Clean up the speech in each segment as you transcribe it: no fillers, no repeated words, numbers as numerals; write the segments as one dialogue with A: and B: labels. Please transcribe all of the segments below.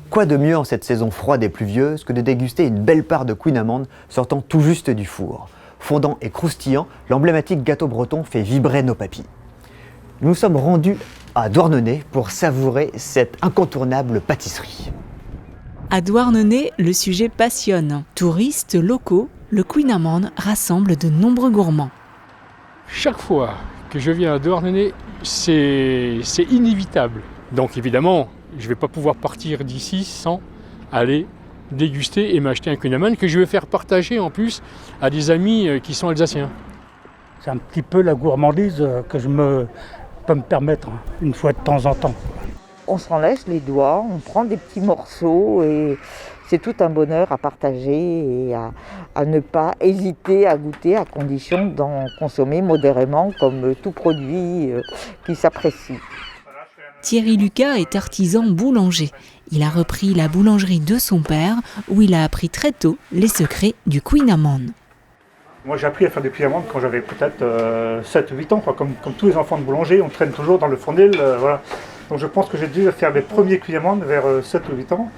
A: Quoi de mieux en cette saison froide et pluvieuse que de déguster une belle part de Queen Amand sortant tout juste du four. Fondant et croustillant, l'emblématique gâteau breton fait vibrer nos papilles. Nous nous sommes rendus à Douarnenez pour savourer cette incontournable pâtisserie.
B: À Douarnenez, le sujet passionne. Touristes, locaux, le Queen Amand rassemble de nombreux gourmands.
C: Chaque fois que je viens à Douarnenez, c'est inévitable. Donc évidemment, je ne vais pas pouvoir partir d'ici sans aller déguster et m'acheter un Queen Amand que je vais faire partager en plus à des amis qui sont alsaciens.
D: C'est un petit peu la gourmandise que je peux me permettre une fois de temps en temps.
E: On s'en lèche les doigts, on prend des petits morceaux et c'est tout un bonheur à partager et à ne pas hésiter à goûter à condition d'en consommer modérément comme tout produit qui s'apprécie.
B: Thierry Lucas est artisan boulanger. Il a repris la boulangerie de son père où il a appris très tôt les secrets du Queen Amand.
D: Moi j'ai appris à faire des Queen Amand quand j'avais peut-être 7 ou 8 ans. Comme tous les enfants de boulanger, on traîne toujours dans le fournil. Voilà. Donc je pense que j'ai dû faire mes premiers Queen Amand vers 7 ou 8 ans.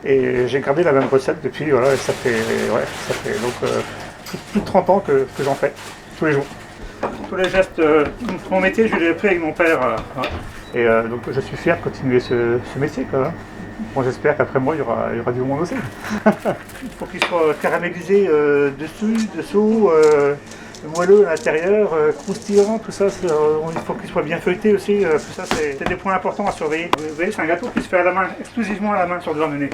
D: Et j'ai gardé la même recette depuis, voilà, et ça fait donc plus de 30 ans que j'en fais, tous les jours. Tous les gestes de mon métier, je l'ai appris avec mon père. Voilà. Et donc je suis fier de continuer ce métier. Quoi. Bon, j'espère qu'après moi, il y aura du monde aussi. Il faut qu'il soit caramélisé dessous, moelleux à l'intérieur, croustillant, tout ça. Il faut qu'il soit bien feuilleté aussi. Tout ça, c'est des points importants à surveiller. Vous voyez, c'est un gâteau qui se fait à la main, exclusivement à la main sur Douarnenez.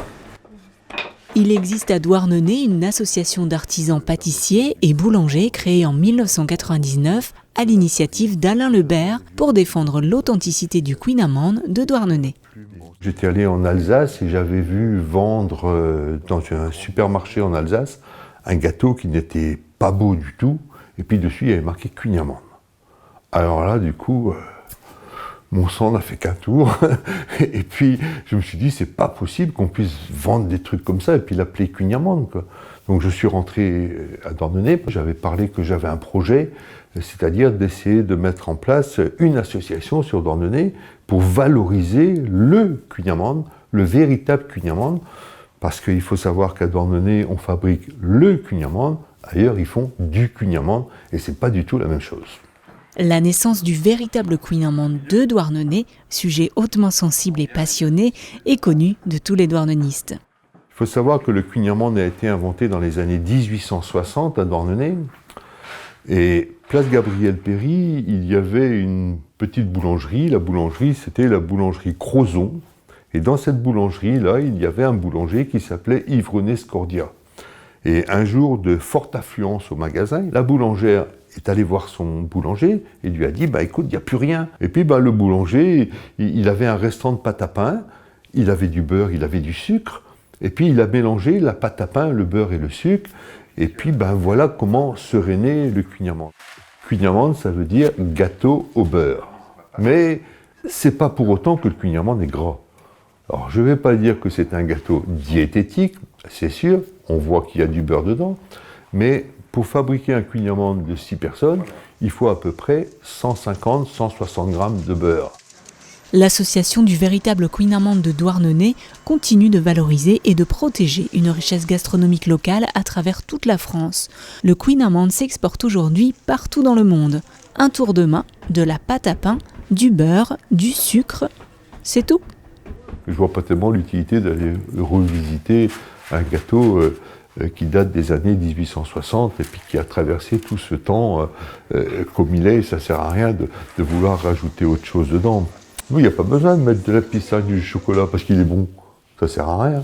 B: Il existe à Douarnenez une association d'artisans pâtissiers et boulangers créée en 1999 à l'initiative d'Alain Lebert pour défendre l'authenticité du Queen Amand de Douarnenez.
F: J'étais allé en Alsace et j'avais vu vendre dans un supermarché en Alsace un gâteau qui n'était pas beau du tout et puis dessus il y avait marqué Queen Amand. Alors là du coup mon sang n'a fait qu'un tour et puis je me suis dit c'est pas possible qu'on puisse vendre des trucs comme ça et puis l'appeler Queen Amand quoi. Donc je suis rentré à Douarnenez, j'avais parlé que j'avais un projet, c'est-à-dire d'essayer de mettre en place une association sur Douarnenez pour valoriser le Queen Amand, le véritable Queen Amand, parce qu'il faut savoir qu'à Douarnenez on fabrique le Queen Amand, ailleurs ils font du Queen Amand et c'est pas du tout la même chose.
B: La naissance du véritable Queen Amand de Douarnenez, sujet hautement sensible et passionné, est connue de tous les douarnenistes.
F: Il faut savoir que le Queen Amand a été inventé dans les années 1860 à Douarnenez. Et place Gabriel-Péri, il y avait une petite boulangerie. La boulangerie, c'était la boulangerie Crozon. Et dans cette boulangerie-là, il y avait un boulanger qui s'appelait Yves-René Scordia. Et un jour de forte affluence au magasin, la boulangère est allé voir son boulanger et lui a dit « écoute, il n'y a plus rien ». Et puis le boulanger, il avait un restant de pâte à pain, il avait du beurre, il avait du sucre, et puis il a mélangé la pâte à pain, le beurre et le sucre, et puis voilà comment serait né le Queen Amand. Queen Amand, ça veut dire gâteau au beurre. Mais c'est pas pour autant que le Queen Amand est gras. Alors je ne vais pas dire que c'est un gâteau diététique, c'est sûr, on voit qu'il y a du beurre dedans, mais pour fabriquer un Queen Amand de 6 personnes, il faut à peu près 150-160 grammes de beurre.
B: L'association du véritable Queen Amand de Douarnenez continue de valoriser et de protéger une richesse gastronomique locale à travers toute la France. Le Queen Amand s'exporte aujourd'hui partout dans le monde. Un tour de main, de la pâte à pain, du beurre, du sucre, c'est tout.
F: Je ne vois pas tellement l'utilité d'aller revisiter un gâteau qui date des années 1860 et puis qui a traversé tout ce temps comme il est. Ça ne sert à rien de vouloir rajouter autre chose dedans. Oui, il n'y a pas besoin de mettre de la pistache, du chocolat parce qu'il est bon. Ça ne sert à rien.